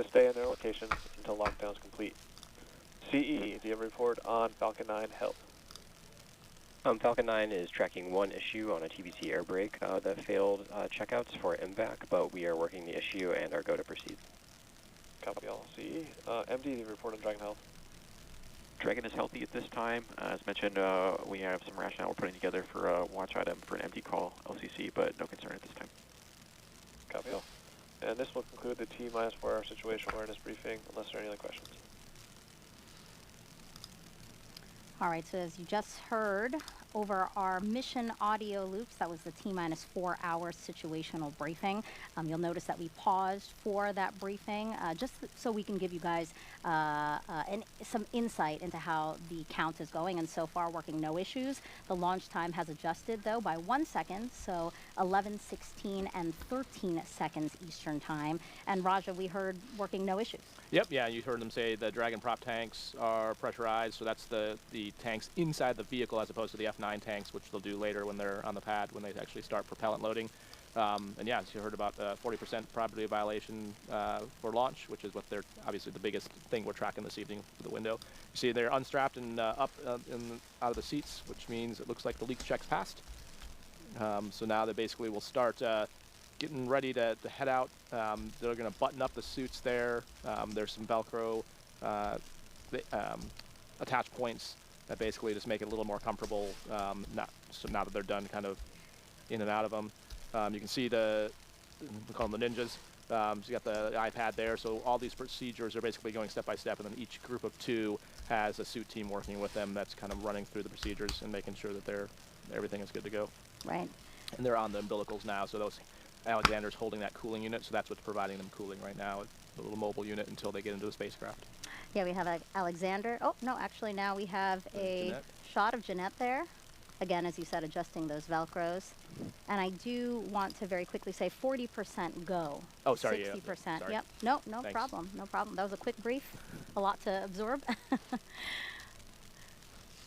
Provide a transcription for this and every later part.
stay in their locations until lockdown is complete. CE, do you have a report on Falcon 9 health? Falcon 9 is tracking one issue on a TBC air brake that failed checkouts for MVAC, but we are working the issue and are go to proceed. Copy all. CE. MD, do you have a report on Dragon health? Dragon is healthy at this time. As mentioned, we have some rationale we're putting together for a watch item for an MD call LCC, but no concern at this time. Copy all. And this will conclude the T-minus 4-hour situational awareness briefing, unless there are any other questions. All right, so as you just heard over our mission audio loops, that was the T-minus 4 hour situational briefing. You'll notice that we paused for that briefing just so we can give you guys some insight into how the count is going, and so far working no issues. The launch time has adjusted though by 1 second, so 11, 16, and 13 seconds Eastern time. And Raja, we heard working no issues. Yep, yeah, you heard them say the Dragon prop tanks are pressurized, so that's the tanks inside the vehicle as opposed to the F9 tanks, which they'll do later when they're on the pad, when they actually start propellant loading. And yeah, so you heard about 40% probability of violation for launch, which is what they're obviously the biggest thing we're tracking this evening for the window. You see they're unstrapped and up out of the seats, which means it looks like the leak check's passed. So now they basically will start getting ready to head out. They're going to button up the suits there. There's some Velcro attach points that basically just make it a little more comfortable. So now that they're done kind of in and out of them. You can see we call them the ninjas. So you got the iPad there. So all these procedures are basically going step by step, and then each group of 2 has a suit team working with them that's kind of running through the procedures and making sure that everything is good to go. Right. And they're on the umbilicals now, so those Alexander's holding that cooling unit, so that's what's providing them cooling right now, a little mobile unit until they get into the spacecraft. Yeah, we have Alexander. Oh, no, actually now we have a Jeanette. shot of Jeanette there. Again, as you said, adjusting those Velcros. And I do want to very quickly say 40% go. Oh, sorry. 60%. Yeah, sorry. Yep. No Thanks. problem. No problem. That was a quick brief. A lot to absorb.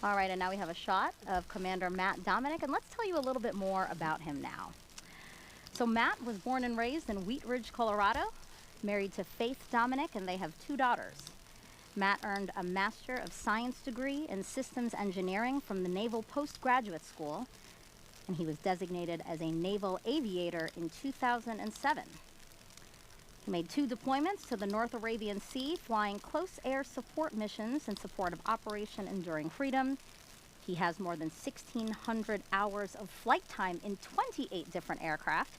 All right, and now we have a shot of Commander Matt Dominic, and let's tell you a little bit more about him now. So Matt was born and raised in Wheat Ridge, Colorado, married to Faith Dominic, and they have 2 daughters. Matt earned a Master of Science degree in Systems Engineering from the Naval Postgraduate School, and he was designated as a Naval Aviator in 2007. He made 2 deployments to the North Arabian Sea, flying close air support missions in support of Operation Enduring Freedom. He has more than 1,600 hours of flight time in 28 different aircraft,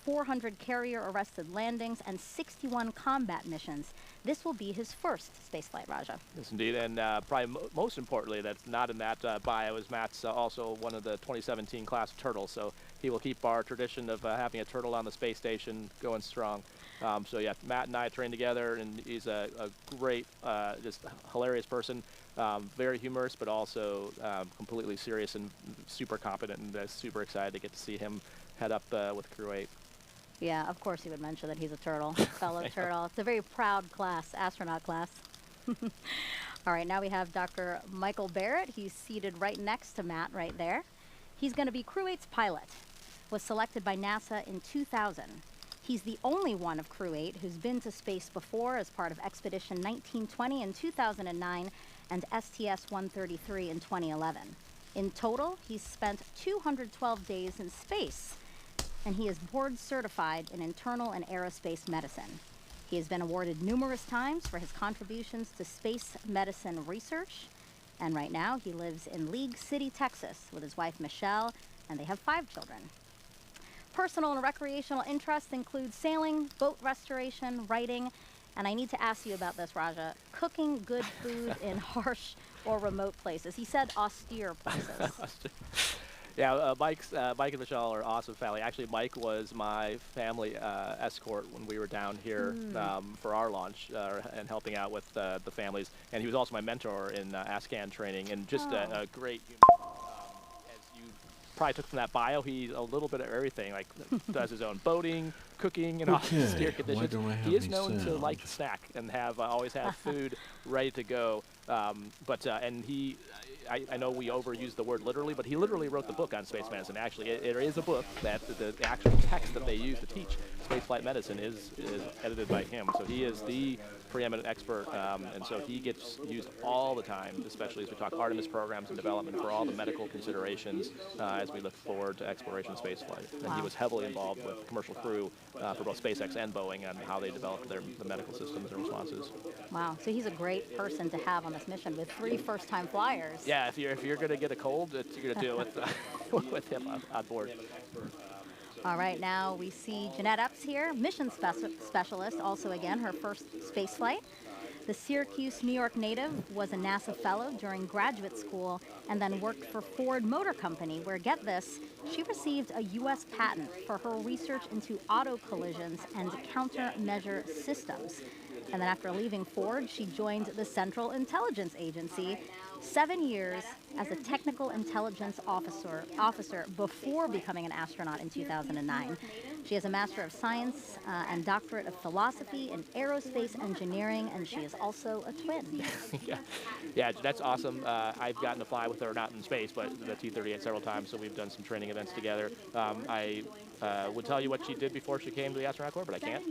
400 carrier-arrested landings, and 61 combat missions. This will be his first spaceflight, Raja. Yes, indeed, and probably most importantly, that's not in that bio, is Matt's also one of the 2017 class turtles, so he will keep our tradition of having a turtle on the space station going strong. So yeah, Matt and I trained together, and he's a great, just hilarious person, very humorous, but also completely serious and super competent, and super excited to get to see him head up with Crew 8. Yeah, of course he would mention that he's a turtle, fellow turtle. It's a very proud class, astronaut class. All right, now we have Dr. Michael Barrett. He's seated right next to Matt right there. He's going to be Crew 8's pilot. Was selected by NASA in 2000. He's the only one of Crew 8 who's been to space before as part of Expedition 1920 in 2009 and STS-133 in 2011. In total, he's spent 212 days in space, and he is board certified in internal and aerospace medicine. He has been awarded numerous times for his contributions to space medicine research, and right now he lives in League City, Texas with his wife Michelle, and they have 5 children. Personal and recreational interests include sailing, boat restoration, writing, and I need to ask you about this, Raja, cooking good food in harsh or remote places. He said austere places. Yeah, Mike and Michelle are awesome family. Actually, Mike was my family escort when we were down here for our launch and helping out with the families. And he was also my mentor in ASCAN training, and just a great human. As you probably took from that bio, he's a little bit of everything, like does his own boating, cooking, and austere conditions. He is known to like to snack and have always have food ready to go. And he, I know we overuse the word literally, but he literally wrote the book on space medicine. Actually, it is a book that the actual text that they use to teach spaceflight medicine is edited by him. So he is the preeminent expert, and so he gets used all the time, especially as we talk Artemis programs and development for all the medical considerations as we look forward to exploration spaceflight. And he was heavily involved with commercial crew for both SpaceX and Boeing on how they developed the medical systems and responses. Wow. So he's a great person to have on this mission with 3 first-time flyers. Yeah, if you're going to get a cold, you're going to do it with him on board. All right, now we see Jeanette Epps here, mission specialist, also again, her first space flight. The Syracuse, New York native was a NASA fellow during graduate school and then worked for Ford Motor Company, where, get this, she received a U.S. patent for her research into auto collisions and countermeasure systems. And then after leaving Ford, she joined the Central Intelligence Agency, 7 years as a technical intelligence officer before becoming an astronaut in 2009. She has a Master of Science and Doctorate of Philosophy in Aerospace Engineering, and she is also a twin. Yeah, that's awesome. I've gotten to fly with her, not in space, but the T-38 several times, so we've done some training events together. I would tell you what she did before she came to the astronaut corps, but I can't.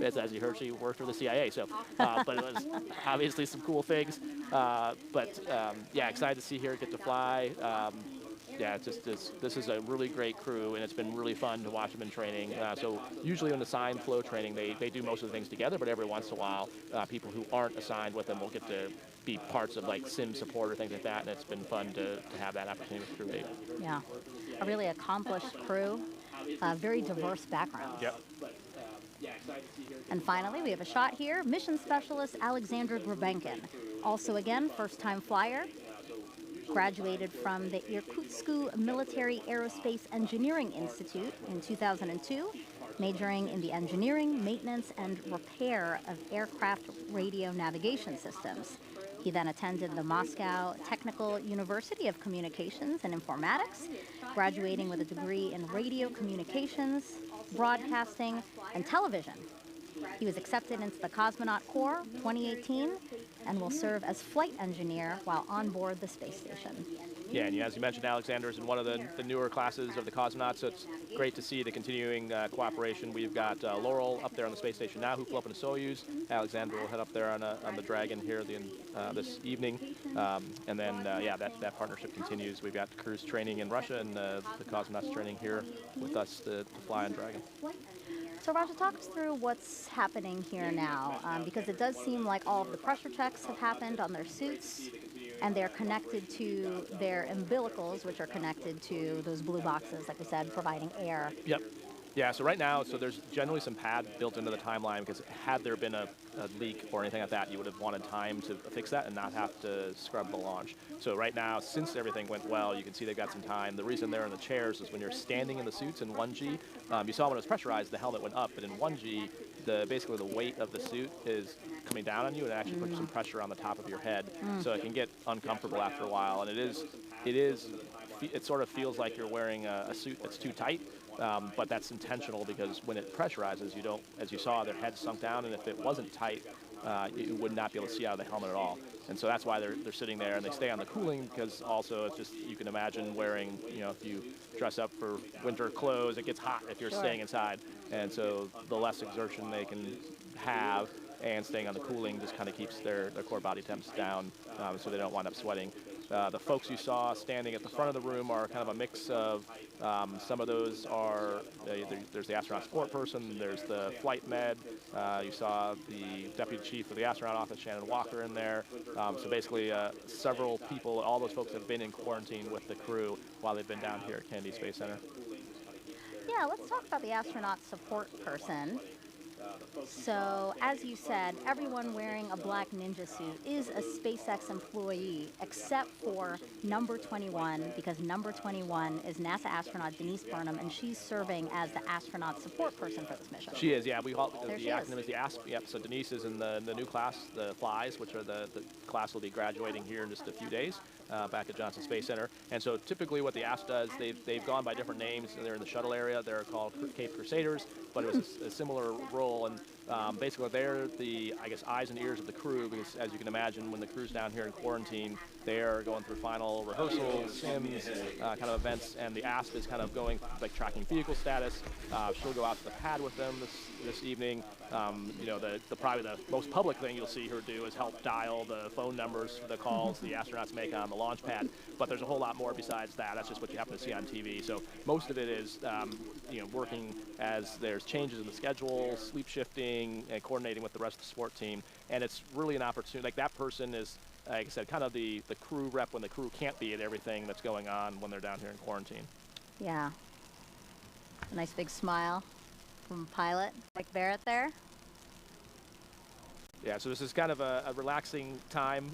As you heard, she worked for the CIA, so but it was obviously some cool things. Yeah, excited to see her get to fly. Yeah, this is a really great crew, and it's been really fun to watch them in training. So usually in assigned flow training, they do most of the things together, but every once in a while, people who aren't assigned with them will get to be parts of like sim support or things like that, and it's been fun to have that opportunity with Crew 8. Yeah, a really accomplished crew, very diverse backgrounds. Yep. And finally, we have a shot here, mission specialist Alexander Grabenkin. Also again, first-time flyer. Graduated from the Irkutsk Military Aerospace Engineering Institute in 2002, majoring in the engineering, maintenance, and repair of aircraft radio navigation systems. He then attended the Moscow Technical University of Communications and Informatics, graduating with a degree in radio communications, broadcasting, and television. He was accepted into the Cosmonaut Corps 2018 and will serve as flight engineer while on board the space station. Yeah, and as you mentioned, Alexander is in one of the newer classes of the cosmonauts, so it's great to see the continuing cooperation. We've got Laurel up there on the space station now, who flew up in a Soyuz. Alexander will head up there on the Dragon here this evening. And then, yeah, that partnership continues. We've got crews training in Russia and the cosmonauts training here with us to fly on Dragon. So Raja, talk us through what's happening here now, because it does seem like all of the pressure checks have happened on their suits, and they're connected to their umbilicals, which are connected to those blue boxes, like we said, providing air. Yep. Yeah, so right now, there's generally some pad built into the timeline, because had there been a leak or anything like that, you would have wanted time to fix that and not have to scrub the launch. So right now, since everything went well, you can see they've got some time. The reason they're in the chairs is when you're standing in the suits in 1G, you saw when it was pressurized, the helmet went up, but in 1G, basically the weight of the suit is coming down on you, and it actually puts some pressure on the top of your head. So it can get uncomfortable after a while, and it sort of feels like you're wearing a suit that's too tight. But that's intentional, because when it pressurizes, you don't, as you saw, their head sunk down, and if it wasn't tight, you would not be able to see out of the helmet at all. And so that's why they're sitting there, and they stay on the cooling, because also it's just, you can imagine wearing, if you dress up for winter clothes, it gets hot if you're staying inside. And so the less exertion they can have and staying on the cooling just kind of keeps their core body temps down, so they don't wind up sweating. The folks you saw standing at the front of the room are kind of a mix of, some of those are, there's the astronaut support person, there's the flight med, you saw the deputy chief of the astronaut office, Shannon Walker, in there. So basically several people, all those folks have been in quarantine with the crew while they've been down here at Kennedy Space Center. Yeah, let's talk about the astronaut support person. So, as you said, everyone wearing a black ninja suit is a SpaceX employee, except for number 21, because number 21 is NASA astronaut Denise Burnham, and she's serving as the astronaut support person for this mission. She is, yeah. The acronym is the ASP. Yep. So Denise is in the new class, the Flies, which are the class will be graduating here in just a few days. Back at Johnson Space Center. And so typically what the ASP does, they've gone by different names. They're in the shuttle area. They're called Cape Crusaders, but it was a similar role. And Basically, they're the, I guess, eyes and ears of the crew, because as you can imagine, when the crew's down here in quarantine, they're going through final rehearsals, sims, kind of events, and the ASP is kind of going, like, tracking vehicle status. She'll go out to the pad with them this evening. You know, probably the most public thing you'll see her do is help dial the phone numbers for the calls the astronauts make on the launch pad. But there's a whole lot more besides that. That's just what you happen to see on TV. So most of it is, you know, working as there's changes in the schedule, sleep shifting, and coordinating with the rest of the sport team. And it's really an opportunity. Like, that person is, like I said, kind of the crew rep when the crew can't be at everything that's going on when they're down here in quarantine. Yeah. A nice big smile from pilot Mike Barrett there. Yeah, so this is kind of a relaxing time,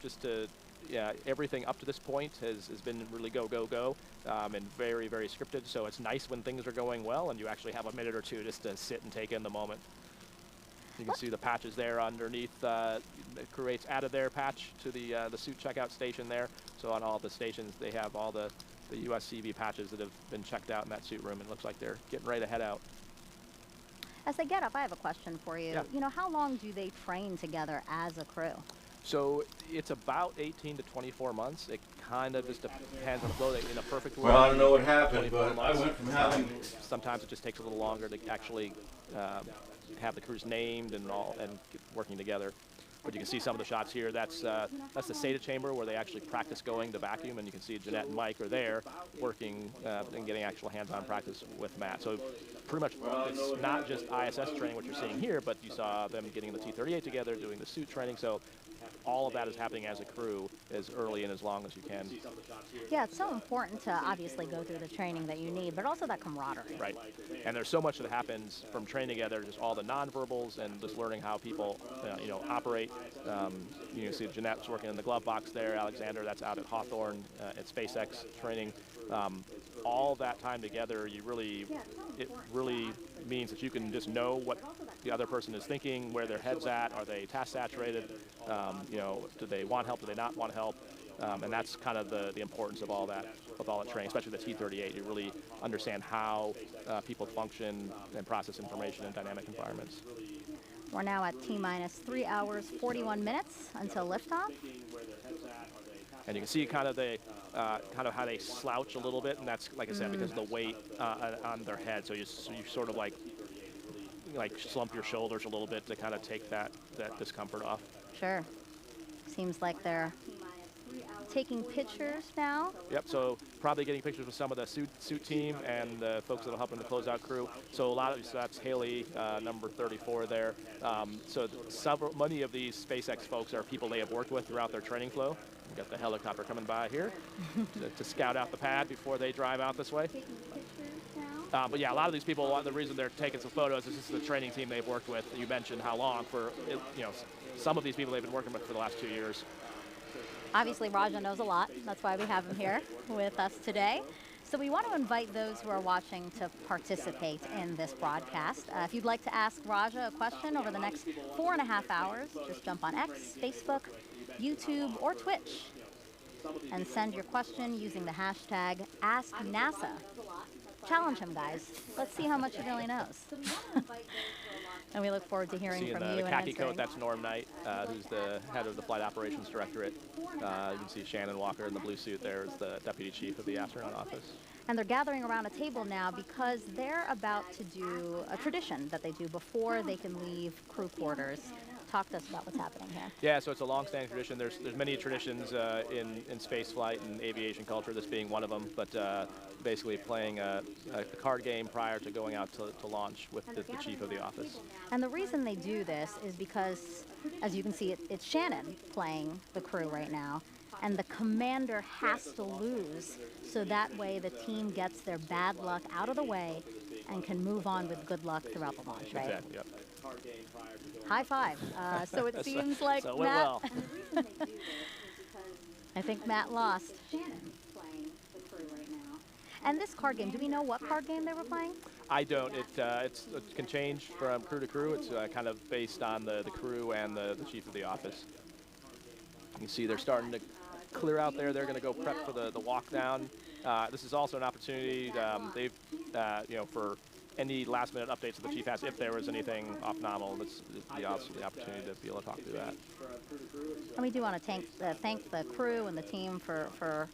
just to, yeah, everything up to this point has been really go, go, go, and very, very scripted. So it's nice when things are going well and you actually have a minute or two just to sit and take in the moment. You can see the patches there underneath. The crew 8's added their patch to the suit checkout station there. So on all the stations, they have all the USCV patches that have been checked out in that suit room. It looks like they're getting ready to head out. As they get up, I have a question for you. Yeah. You know, how long do they train together as a crew? So it's about 18 to 24 months. It kind of just depends on the flow. In a perfect world, Well, I don't know what happened, 24 but I months. went from having... Sometimes it just takes a little longer to actually have the crews named and get working together. But you can see some of the shots here. That's the SATA chamber where they actually practice going to vacuum, and you can see Jeanette and Mike are there working and getting actual hands-on practice with Matt. So pretty much it's not just ISS training, what you're seeing here, but you saw them getting the T-38 together, doing the suit training. So all of that is happening as a crew as early and as long as you can. Yeah, it's so important to obviously go through the training that you need, but also that camaraderie. Right. And there's so much that happens from training together, just all the nonverbals and just learning how people, you know, operate. You can see Jeanette's working in the glove box there. Alexander, that's out at Hawthorne at SpaceX training. All that time together, it really means that you can just know what the other person is thinking, where their head's at. Are they task saturated? You know, do they want help? Do they not want help? And that's kind of the importance of all that training, especially the T-38. You really understand how people function and process information in dynamic environments. We're now at T-minus 3 hours, 41 minutes until liftoff. And you can see kind of how they slouch a little bit, and that's, like I said, because of the weight on their head. So you sort of like slump your shoulders a little bit to kind of take that discomfort off. Sure. Seems like they're taking pictures now. Yep, so probably getting pictures with some of the suit team and the folks that will help in the closeout crew. So that's Haley, number 34 there. So many of these SpaceX folks are people they have worked with throughout their training flow. We've got the helicopter coming by here to scout out the pad before they drive out this way. But yeah, a lot of these people, the reason they're taking some photos is this is the training team they've worked with. You mentioned how long for, you know, some of these people they've been working with for the last 2 years. Obviously, Raja knows a lot. That's why we have him here with us today. So we want to invite those who are watching to participate in this broadcast. If you'd like to ask Raja a question over the next 4.5 hours, just jump on X, Facebook, YouTube, or Twitch and send your question using the hashtag AskNASA. Challenge him, guys. Let's see how much he really knows. And we look forward to hearing from you. The and khaki answering. coat, that's Norm Knight, who's the head of the Flight Operations Directorate. You can see Shannon Walker in the blue suit there is the Deputy Chief of the Astronaut Office. And they're gathering around a table now because they're about to do a tradition that they do before they can leave crew quarters. Talk to us about what's happening here. Yeah, so it's a long-standing tradition. There's many traditions in space flight and aviation culture, this being one of them, but basically playing a card game prior to going out to launch with the chief of the office. And the reason they do this is because, as you can see, it's Shannon playing the crew right now, and the commander has to lose so that way the team gets their bad luck out of the way and can move on with good luck throughout the launch, right? Exactly, yep. High five. So it seems like so Matt... well. I think Matt lost. And this card game, do we know what card game they were playing? I don't. It can change from crew to crew. It's kind of based on the crew and the chief of the office. You can see they're starting to clear out there. They're going to go prep for the walk down. This is also an opportunity. They've, you know, for any last-minute updates that the chief has, if there was anything off nominal, that's also the opportunity to be able to talk through that. And we do want to thank the crew and the team for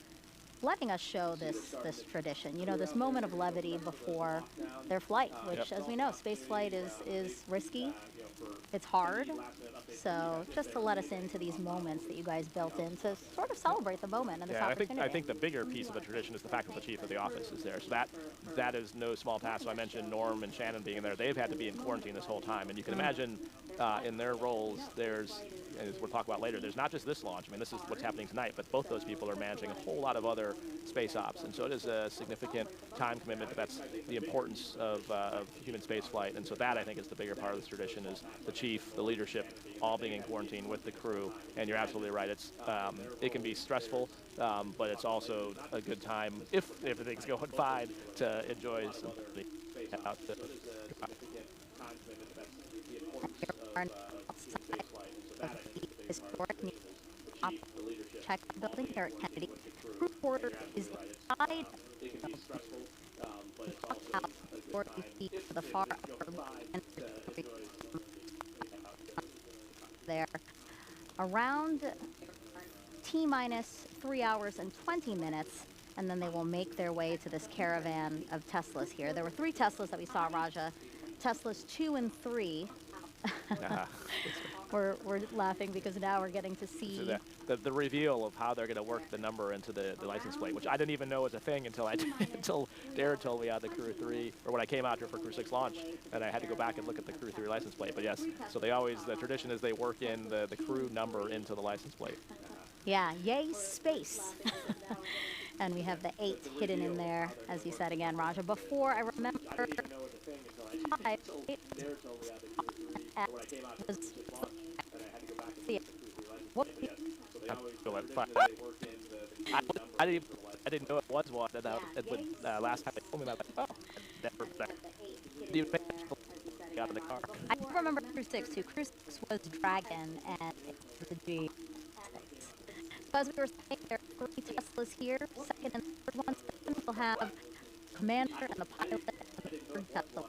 letting us show this tradition. You know, this moment of levity before their flight, which, as we know, space flight is risky. It's hard. So just to let us into these moments that you guys built in to sort of celebrate the moment and this opportunity. I think the bigger piece of the tradition is the fact that the chief of the office is there. So that is no small task. So I mentioned Norm and Shannon being there. They've had to be in quarantine this whole time. And you can imagine in their roles, there's, as we'll talk about later, there's not just this launch. I mean, this is what's happening tonight, but both those people are managing a whole lot of other space ops. And so it is a significant time commitment, but that's the importance of human space flight. And so that, I think, is the bigger part of this tradition, is the chief, the leadership, all being in quarantine with the crew. And you're absolutely right. It's it can be stressful, but it's also a good time, if everything's going fine, to enjoy some out the historic new check building here at Kennedy. Crew quarter is inside out 40 feet to the far upper there. Around T-minus 3 hours and 20 minutes, and then they will make their way to this caravan of Teslas here. There were 3 Teslas that we saw, Raja. Teslas 2 and 3. We're laughing because now we're getting to see the reveal of how they're going to work the number into the license plate, which I didn't even know was a thing until until Darren told me on the Crew 3, or when I came out here for Crew 6 launch, and I had to go back and look at the Crew 3 license plate. But yes, so the tradition is they work in the crew number into the license plate. Yeah, yay space. And we have the 8 hidden in there, as you said again, Raja. Before, I remember 5, 8 was what I didn't know it was one. And last time they told me that, I was like, oh, never got in the car. I remember Crew 6 too. Crew 6 was Dragon and it was a G. So as we were saying, there are 3 Teslas here. Second and third one. Second will have commander and the pilot, and the third Tesla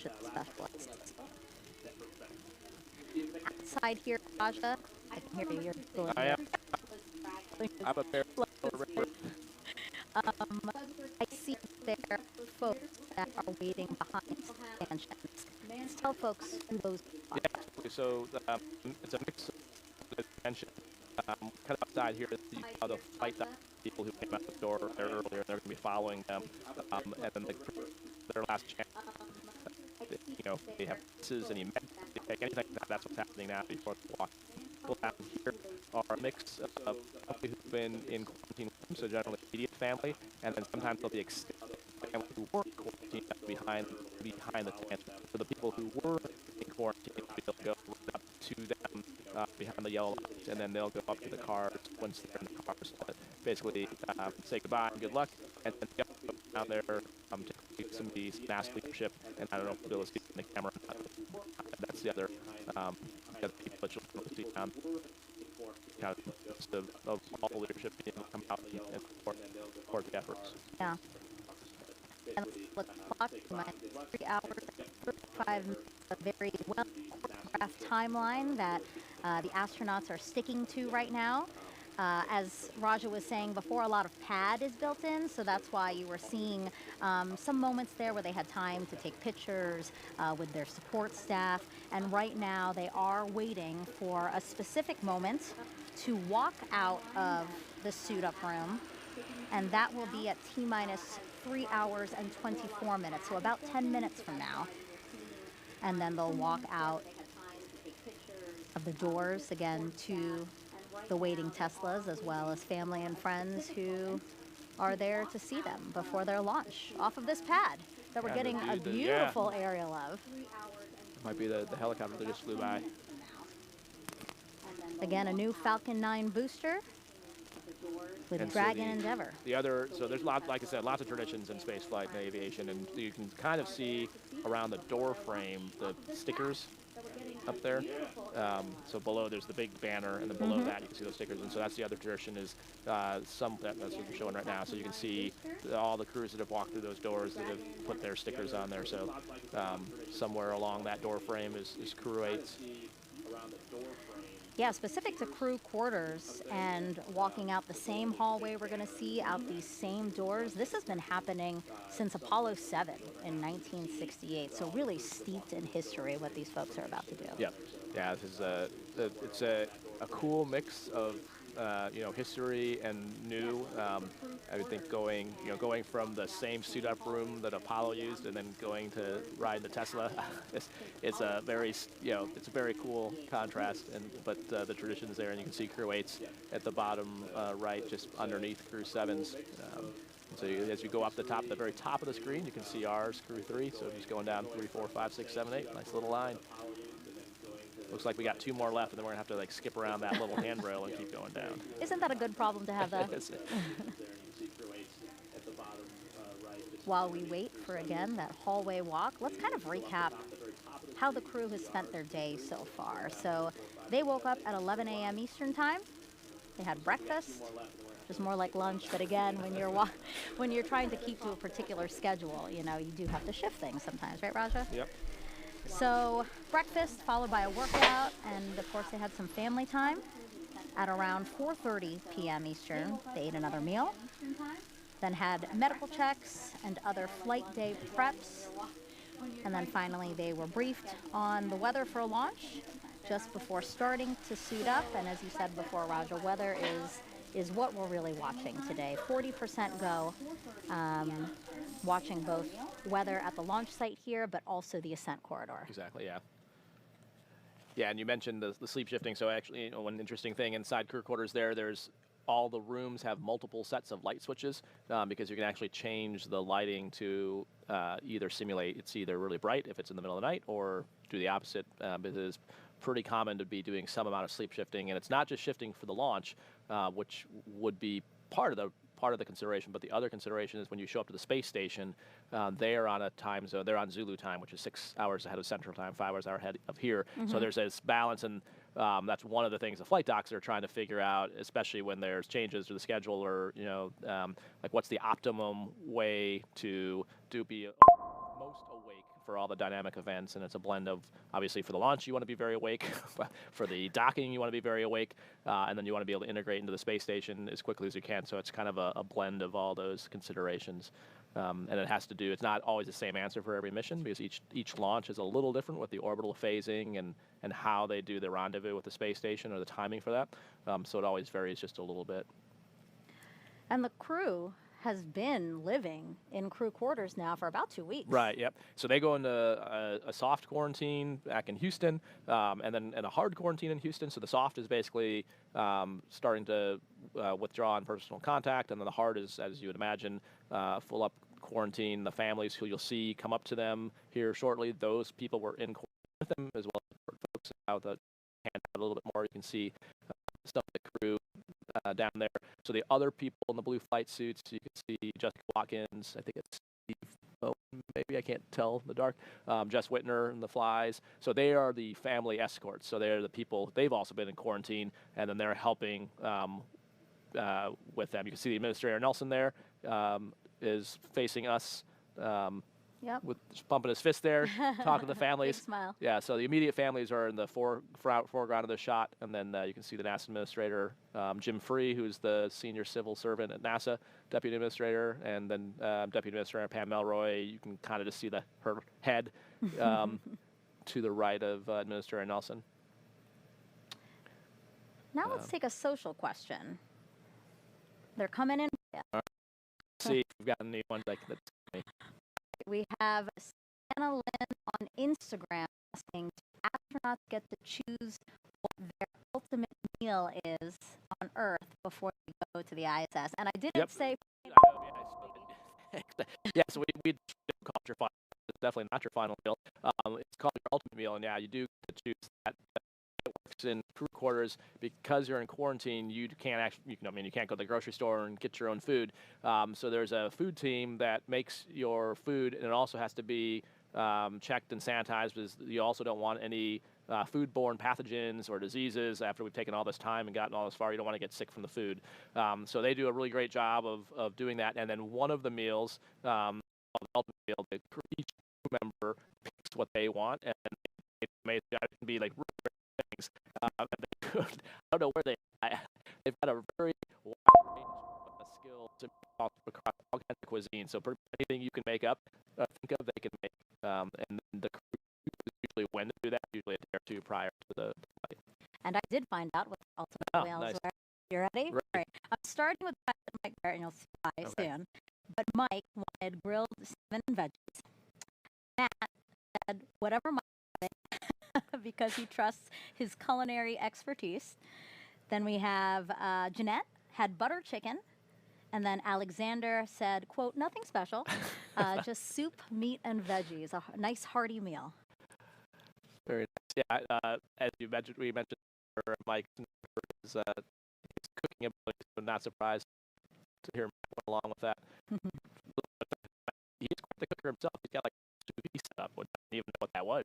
specialist. Outside here, Raja, I can hear you. You're going I am. I'm a bear. I see there folks that are waiting behind stanchions. Let's tell folks who those are. Yeah, absolutely. So it's a mix of attention. Kind of outside here, you saw the flight people who came out the door there earlier, and they're going to be following them. And then their last chance. You know, they have pieces and they take anything. That's what's happening now before the walk. People down here are a mix of people who've been in quarantine, so generally immediate family, and then sometimes they'll be extended family who were quarantined behind the tent. So the people who were in quarantine, they'll go right up to them behind the yellow lights, and then they'll go up to the cars once they're in the cars to basically say goodbye and good luck, and then they'll go down there to do some of the mass leadership, and I don't know if we'll be able to see in the camera or not. That's the other people that you'll see down kind of all the leadership being able to come out and support the efforts. Yeah. And let's clock my 3 hours and 35 minutes, a very well choreographed timeline that the astronauts are sticking to right now. As Raja was saying before, a lot of pad is built in, so that's why you were seeing some moments there where they had time to take pictures with their support staff. And right now they are waiting for a specific moment to walk out of the suit-up room, and that will be at T-minus 3 hours and 24 minutes, so about 10 minutes from now. And then they'll walk out of the doors again to the waiting Teslas, as well as family and friends who are there to see them before their launch off of this pad that we're getting a beautiful aerial of. Might be the helicopter that just flew by. Again, a new Falcon 9 booster with And so Dragon Endeavor. So there's lots, like I said, lots of traditions in space flight and aviation, and you can kind of see around the door frame the stickers up there. So below there's the big banner, and then below that you can see those stickers. And so that's the other tradition is that's what we're showing right now. So you can see all the crews that have walked through those doors that have put their stickers on there. So somewhere along that door frame is crew 8. Yeah, specific to crew quarters and walking out the same hallway we're going to see out these same doors. This has been happening since Apollo 7 in 1968. So really steeped in history what these folks are about to do. Yeah, yeah. This is it's a cool mix of history and new. I would think going from the same suit up room that Apollo used and then going to ride the Tesla. it's a very cool contrast. But the tradition is there, and you can see crew 8s at the bottom right, just underneath crew 7s. So as you go up the very top of the screen, you can see ours, crew 3. So just going down 3, 4, 5, 6, 7, 8. Nice little line. Looks like we got 2 more left, and then we're going to have to skip around that little handrail and keep going down. Isn't that a good problem to have, though? While we wait for, again, that hallway walk, let's kind of recap how the crew has spent their day so far. So they woke up at 11 a.m. Eastern time. They had breakfast, just more like lunch. But again, when you're trying to keep to a particular schedule, you do have to shift things sometimes, right, Raja? Yep. So breakfast followed by a workout, and of course they had some family time. At around 4:30 p.m. Eastern, they ate another meal, then had medical checks and other flight day preps, and then finally they were briefed on the weather for launch just before starting to suit up. And as you said before, Raja, weather is what we're really watching today. 40% go. Watching both weather at the launch site here, but also the ascent corridor. Exactly, yeah. Yeah, and you mentioned the sleep shifting. So actually, one interesting thing inside crew quarters there's all the rooms have multiple sets of light switches because you can actually change the lighting to either simulate it's either really bright if it's in the middle of the night or do the opposite. It is pretty common to be doing some amount of sleep shifting, and it's not just shifting for the launch, which would be part of the consideration, but the other consideration is when you show up to the space station, they are on a time zone. They're on Zulu time, which is 6 hours ahead of Central Time, 5 hours ahead of here. So there's this balance, and that's one of the things the flight docs are trying to figure out, especially when there's changes to the schedule or what's the optimum way to be most awake for all the dynamic events. And it's a blend of, obviously for the launch you want to be very awake, for the docking you want to be very awake, and then you want to be able to integrate into the space station as quickly as you can. So it's kind of a blend of all those considerations. And it has to do, it's not always the same answer for every mission because each launch is a little different with the orbital phasing and how they do the rendezvous with the space station or the timing for that. So it always varies just a little bit. And the crew has been living in crew quarters now for about 2 weeks. Right, yep. So they go into a soft quarantine back in Houston, and then a hard quarantine in Houston. So the soft is basically starting to withdraw in personal contact, and then the hard is, as you would imagine, full up quarantine. The families who you'll see come up to them here shortly, those people were in quarantine with them, as well as folks out the hand out a little bit more. You can see some of the crew down there. So the other people in the blue flight suits, you can see Jessica Watkins, I think it's Steve Bowen, maybe, I can't tell in the dark, Jess Whitner and the flies. So they are the family escorts. So they're the people, they've also been in quarantine, and then they're helping with them. You can see the Administrator Nelson there is facing us. Yep. With pumping his fist there, talking to the families. Big smile. Yeah, so the immediate families are in the foreground of the shot, and then you can see the NASA administrator, Jim Free, who's the senior civil servant at NASA, deputy administrator, and then deputy administrator Pam Melroy. You can kind of just see her head to the right of Administrator Nelson. Now let's take a social question. They're coming in. Yeah. See, we've got a new one that's me. We have Santa Lynn on Instagram asking, do astronauts get to choose what their ultimate meal is on Earth before they go to the ISS? And I didn't say... I know, yeah, so we call it your final. It's definitely not your final meal. It's called your ultimate meal, and yeah, you do get to choose that. It works in crew quarters because you're in quarantine. You can't actually, you can't go to the grocery store and get your own food. So there's a food team that makes your food, and it also has to be checked and sanitized because you also don't want any foodborne pathogens or diseases after we've taken all this time and gotten all this far. You don't want to get sick from the food. So they do a really great job of doing that. And then one of the meals, the ultimate meal, each crew member picks what they want, and it may be like things. I don't know where they've got a very wide range of skills across all kinds of cuisine. So pretty much anything you can make up, think of, they can make. And then the crew usually when to do that, usually a day or two prior to the flight. And I did find out what the ultimate meals nice. were. You ready? Right. All right. I'm starting with Mike Barrett, and you'll see why soon. But Mike wanted grilled salmon and veggies. Matt said whatever Mike wanted because he trusts his culinary expertise. Then we have Jeanette had butter chicken. And then Alexander said, quote, nothing special, just soup, meat, and veggies, a nice hearty meal. Very nice. Yeah, as we mentioned, Mike is his cooking ability, so not surprised to hear him went along with that. He's quite the cooker himself. He's got like a sous vide set up. I didn't even know what that was.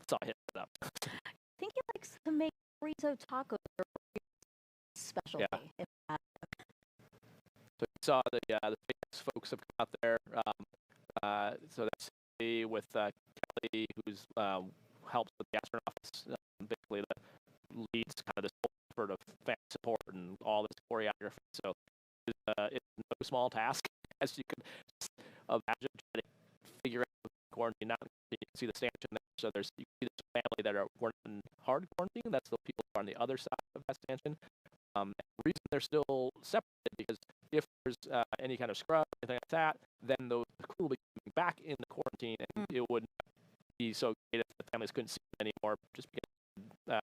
Saw him set up. I think he likes to make chorizo tacos or specialty. Yeah. So you saw the SpaceX folks have come out there. So that's with Kelly, who's helps with the astronaut office, basically the leads kind of this whole effort of family support and all this choreography. So it's no small task, as you can imagine, trying to figure out quarantine. Not you can see the stanchion there. So you see this family that weren't in hard quarantine. That's the people who are on the other side of that stanchion. The reason they're still separated because if there's any kind of scrub or anything like that, then the crew will be coming back in the quarantine, and it wouldn't be so great if the families couldn't see them anymore, just because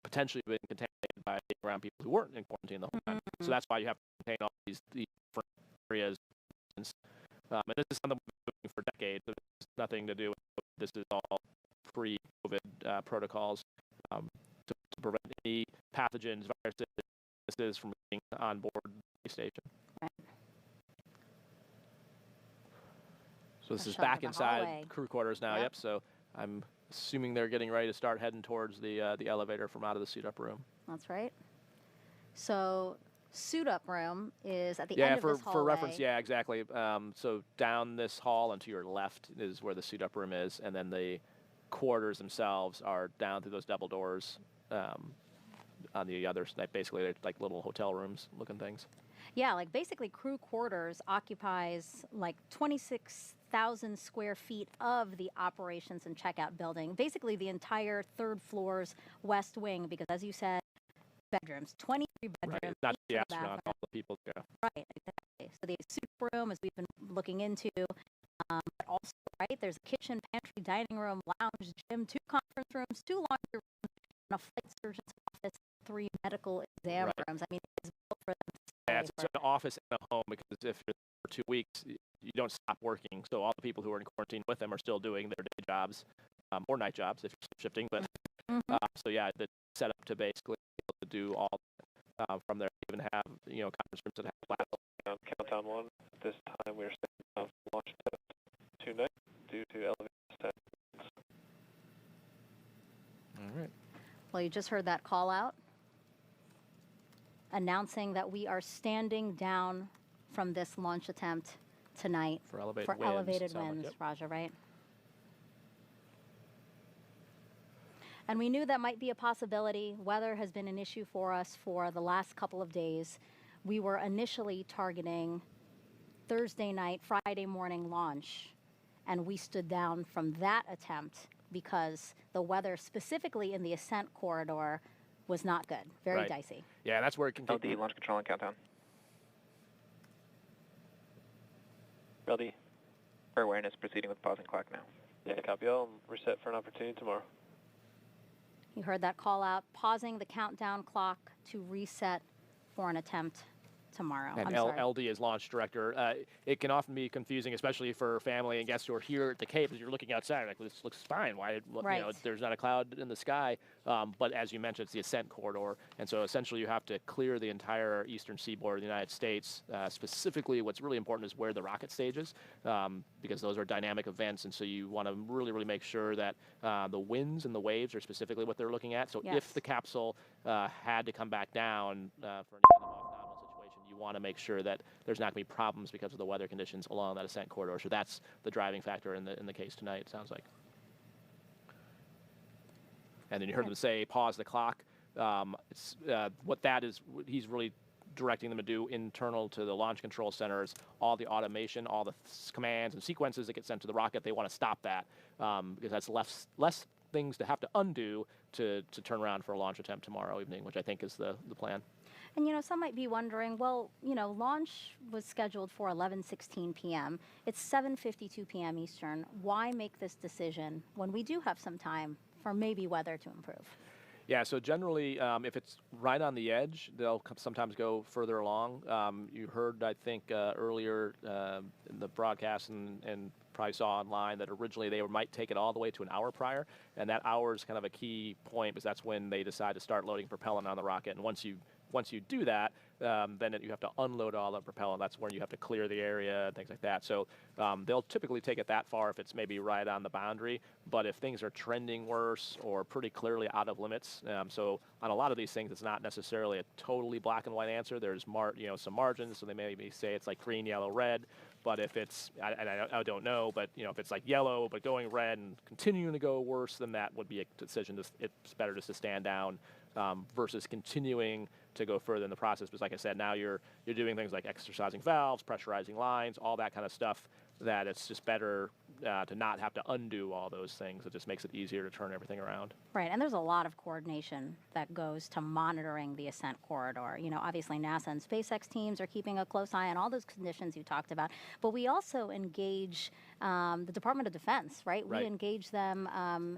potentially been contaminated by around people who weren't in quarantine the whole time. So that's why you have to contain all these different areas. And this is something we've been doing for decades. So there's nothing to do with this. Is all pre-COVID protocols to prevent any pathogens, viruses, from being on board the station. Right. So this is back inside crew quarters now. Yep. So I'm assuming they're getting ready to start heading towards the elevator from out of the suit-up room. That's right. So suit-up room is at the end of this hallway. For reference, yeah, exactly. So down this hall and to your left is where the suit-up room is, and then the quarters themselves are down through those double doors on the other side. Basically, they're like little hotel rooms looking things. Yeah, like basically crew quarters occupies like 26,000 square feet of the operations and checkout building. Basically the entire third floor's west wing, because as you said, bedrooms, 23 bedrooms. Right, not the astronaut, all the people. Yeah. Right, exactly. So the soup room, as we've been looking into, but also, right, there's a kitchen, pantry, dining room, lounge, gym, 2 conference rooms, 2 laundry rooms, and a flight surgeon's office, 3 medical exam rooms. I mean, it's built for them. Yeah, it's an office and a home, because if you're there for 2 weeks, you don't stop working. So all the people who are in quarantine with them are still doing their day jobs, or night jobs if you're shifting. But so yeah, the set up to basically be able to do all from there. Even have conference rooms that have flat. Countdown 1. This time we're setting up launch test 2 night due to elevated settings. All right. Well, you just heard that call out announcing that we are standing down from this launch attempt tonight for elevated winds, like, Roger, right? And we knew that might be a possibility. Weather has been an issue for us for the last couple of days. We were initially targeting Thursday night, Friday morning launch, and we stood down from that attempt because the weather, specifically in the ascent corridor, was not good. Very dicey. Yeah, that's where it can LD, launch control and countdown. LD, for awareness, proceeding with pausing clock now. Yeah, copy all. Reset for an opportunity tomorrow. You heard that call out, pausing the countdown clock to reset for an attempt tomorrow. And I'm sorry. LD is launch director. It can often be confusing, especially for family and guests who are here at the Cape, as you're looking outside, like, this looks fine. Why, Right. there's not a cloud in the sky. But as you mentioned, it's the ascent corridor. And so essentially you have to clear the entire eastern seaboard of the United States. Specifically, what's really important is where the rocket stage is, because those are dynamic events. And so you want to really, really make sure that the winds and the waves are specifically what they're looking at. So Yes. if the capsule had to come back down for any kind of off-nominal situation, you want to make sure that there's not going to be problems because of the weather conditions along that ascent corridor. So that's the driving factor in the case tonight, it sounds like. And then you heard them say, pause the clock. What that is, he's really directing them to do internal to the launch control centers, all the automation, all the commands and sequences that get sent to the rocket. They want to stop that because that's less things to have to undo to turn around for a launch attempt tomorrow evening, which I think is the plan. And some might be wondering, well, launch was scheduled for 11:16 p.m. It's 7:52 p.m. Eastern. Why make this decision when we do have some time for maybe weather to improve? Yeah, so generally, if it's right on the edge, they'll sometimes go further along. You heard, I think, earlier in the broadcast and probably saw online that originally they might take it all the way to an hour prior, and that hour is kind of a key point because that's when they decide to start loading propellant on the rocket. And once you do that, then you have to unload all the propellant. That's when you have to clear the area and things like that. So they'll typically take it that far if it's maybe right on the boundary. But if things are trending worse or pretty clearly out of limits, so on a lot of these things, it's not necessarily a totally black and white answer. There's some margins, so they maybe say it's like green, yellow, red. But if it's, I don't know, but if it's like yellow but going red and continuing to go worse, then that would be a decision. It's better just to stand down versus continuing to go further in the process. Because like I said, now you're doing things like exercising valves, pressurizing lines, all that kind of stuff, that it's just better to not have to undo all those things. It just makes it easier to turn everything around. Right, and there's a lot of coordination that goes to monitoring the ascent corridor. Obviously NASA and SpaceX teams are keeping a close eye on all those conditions you talked about, but we also engage the Department of Defense, right? Right. We engage them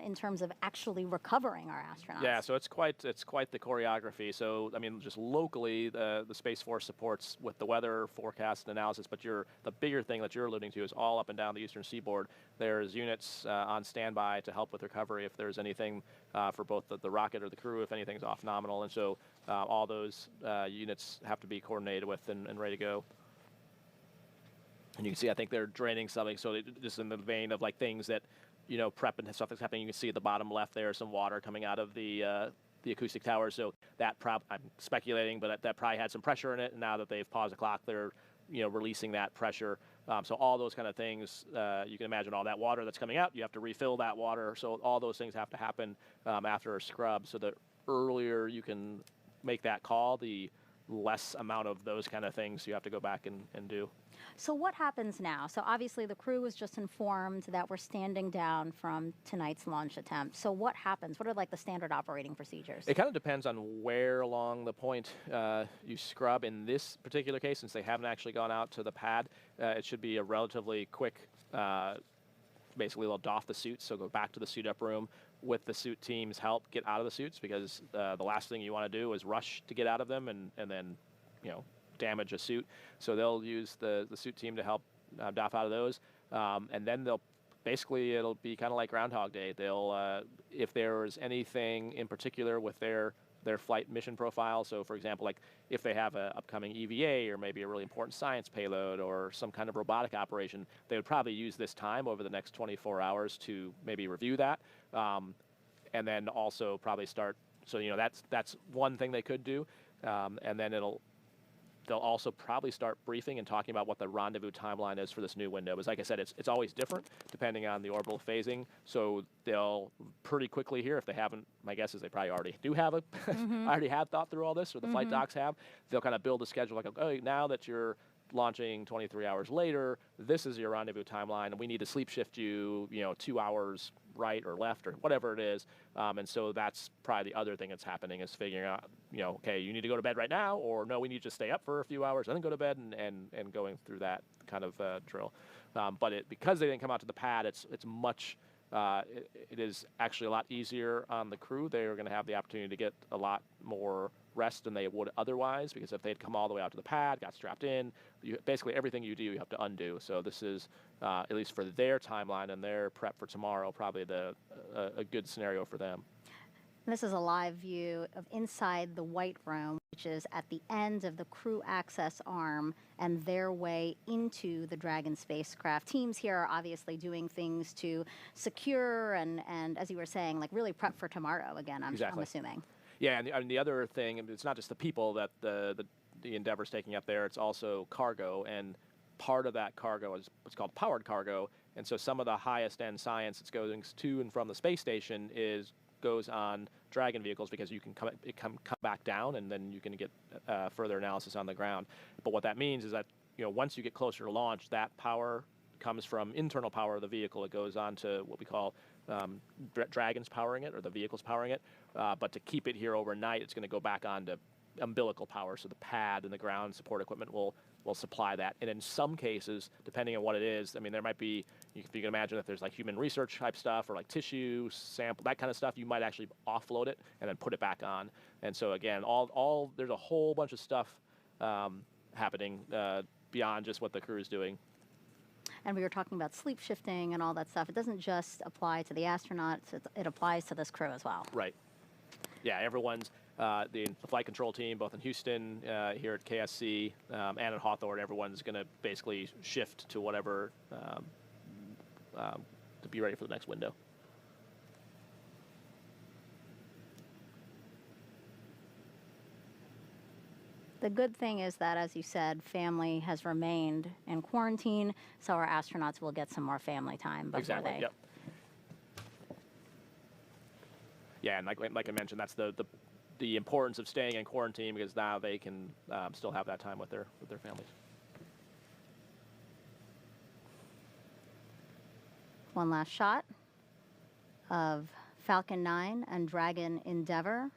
in terms of actually recovering our astronauts. Yeah, so it's quite the choreography. So just locally, the Space Force supports with the weather forecast and analysis, but the bigger thing that you're alluding to is all up and down the eastern seaboard. There's units on standby to help with recovery if there's anything for both the rocket or the crew, if anything's off nominal. And so all those units have to be coordinated with and ready to go. And you can see, I think they're draining something. So just in the vein of like things that, prep and stuff that's happening, you can see at the bottom left there some water coming out of the acoustic tower. So that I'm speculating, but that probably had some pressure in it. And now that they've paused the clock, they're releasing that pressure. So all those kind of things, you can imagine all that water that's coming out, you have to refill that water. So all those things have to happen after a scrub. So the earlier you can make that call, the less amount of those kind of things you have to go back and do. So what happens now? So obviously the crew was just informed that we're standing down from tonight's launch attempt. So what happens? What are like the standard operating procedures? It kind of depends on where along the point you scrub. In this particular case, since they haven't actually gone out to the pad, it should be a relatively quick, basically they'll doff the suits, so go back to the suit up room with the suit team's help, get out of the suits, because the last thing you want to do is rush to get out of them and then, damage a suit. So they'll use the suit team to help doff out of those. And then it'll be kind of like Groundhog Day. They'll, if there's anything in particular with their flight mission profile, so for example, like if they have an upcoming EVA or maybe a really important science payload or some kind of robotic operation, they would probably use this time over the next 24 hours to maybe review that. And then also probably start, so that's one thing they could do. And then they'll also probably start briefing and talking about what the rendezvous timeline is for this new window. Because like I said, it's always different depending on the orbital phasing. So they'll pretty quickly here, if they haven't, my guess is they probably already do have already have thought through all this, or the flight docs have. They'll kind of build a schedule like, okay, now that you're launching 23 hours later, this is your rendezvous timeline, and we need to sleep shift you, 2 hours right or left or whatever it is. And so that's probably the other thing that's happening, is figuring out, okay, you need to go to bed right now, or no, we need to stay up for a few hours and then go to bed, and going through that kind of drill. But because they didn't come out to the pad, it's much it is actually a lot easier on the crew. They are going to have the opportunity to get a lot more rest than they would otherwise, because if they'd come all the way out to the pad, got strapped in, basically everything you do, you have to undo. So this is, at least for their timeline and their prep for tomorrow, probably a good scenario for them. This is a live view of inside the White Room, which is at the end of the crew access arm and their way into the Dragon spacecraft. Teams here are obviously doing things to secure and as you were saying, like really prep for tomorrow again, I'm assuming. Yeah, and the other thing, it's not just the people that the Endeavor's taking up there, it's also cargo, and part of that cargo is what's called powered cargo, and so some of the highest end science that's going to and from the space station goes on Dragon vehicles, because you can come back down, and then you can get further analysis on the ground. But what that means is that, you know, once you get closer to launch, that power comes from internal power of the vehicle. It goes on to what we call Dragon's powering it, or the vehicle's powering it. But to keep it here overnight, it's going to go back on to umbilical power, so the pad and the ground support equipment will supply that. And in some cases, depending on what it is, I mean, there might be, if you can imagine, if there's like human research type stuff or like tissue sample, that kind of stuff, you might actually offload it and then put it back on. And so again, there's a whole bunch of stuff happening beyond just what the crew is doing. And we were talking about sleep shifting and all that stuff. It doesn't just apply to the astronauts, it applies to this crew as well. Right. Yeah, everyone's, the flight control team, both in Houston, here at KSC, and at Hawthorne, everyone's going to basically shift to whatever, to be ready for the next window. The good thing is that, as you said, family has remained in quarantine, so our astronauts will get some more family time before exactly. Yep. Yeah, and like I mentioned, that's the importance of staying in quarantine, because now they can still have that time with their families. One last shot of Falcon 9 and Dragon Endeavor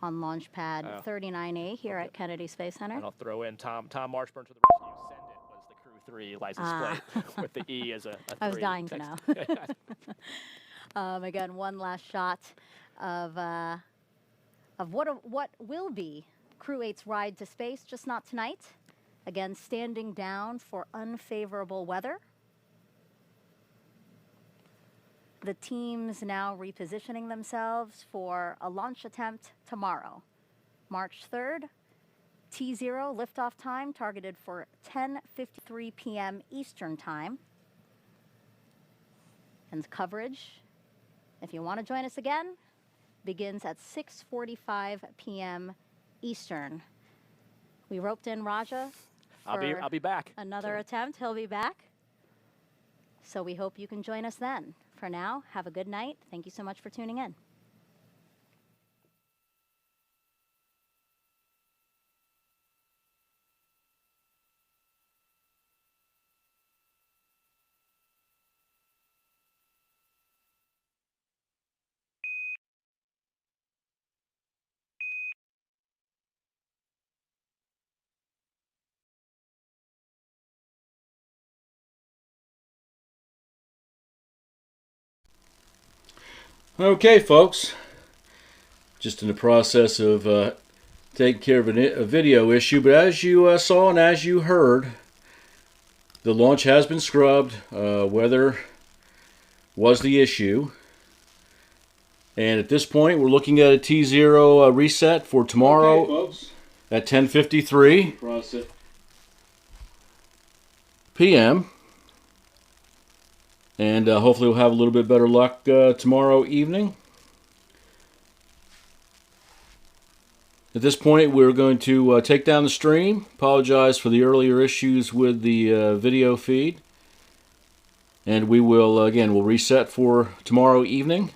on launchpad 39A here at Kennedy Space Center. And I'll throw in Tom Marshburn to the rescue. Send it was the Crew 3 license plate with the E as a 3. I was dying to know. Again, one last shot of what will be Crew 8's ride to space, just not tonight. Again, standing down for unfavorable weather. The team's now repositioning themselves for a launch attempt tomorrow, March 3rd. T0 liftoff time targeted for 10:53 p.m. Eastern Time. And coverage, if you want to join us again, begins at 6:45 p.m. Eastern. We roped in Raja for I'll be back. Another attempt. He'll be back. So we hope you can join us then. For now, have a good night. Thank you so much for tuning in. Okay, folks, just in the process of taking care of a video issue, but as you saw and as you heard, the launch has been scrubbed. Weather was the issue, and at this point we're looking at a T0 reset for tomorrow, okay, folks, at 10:53 p.m. And hopefully we'll have a little bit better luck tomorrow evening. At this point, we're going to take down the stream. Apologize for the earlier issues with the video feed. And we will, again, we'll reset for tomorrow evening.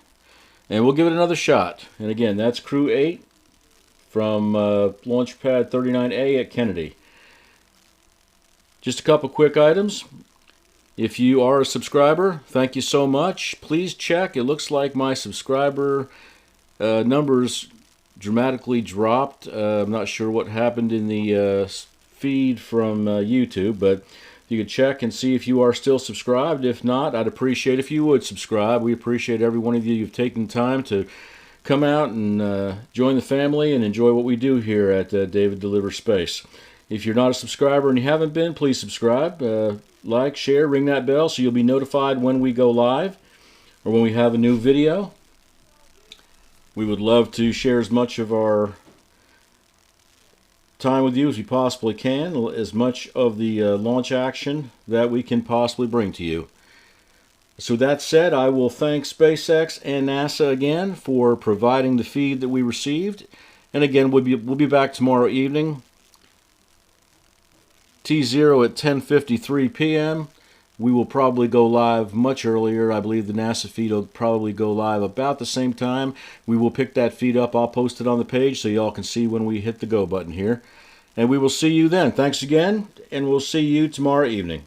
And we'll give it another shot. And again, that's Crew 8 from launchpad 39A at Kennedy. Just a couple quick items. If you are a subscriber, thank you so much. Please check. It looks like my subscriber numbers dramatically dropped. I'm not sure what happened in the feed from YouTube, but You could check and see if you are still subscribed. If not, I'd appreciate if you would subscribe. We appreciate every one of you who've taken time to come out and join the family and enjoy what we do here at David Delivers Space. If you're not a subscriber and you haven't been, please subscribe, like, share, ring that bell so you'll be notified when we go live or when we have a new video. We would love to share as much of our time with you as we possibly can, as much of the launch action that we can possibly bring to you. So that said, I will thank SpaceX and NASA again for providing the feed that we received. And again, we'll be back tomorrow evening, T0 at 10:53 p.m. We will probably go live much earlier. I believe the NASA feed will probably go live about the same time. We will pick that feed up. I'll post it on the page so y'all can see when we hit the go button here. And we will see you then. Thanks again, and we'll see you tomorrow evening.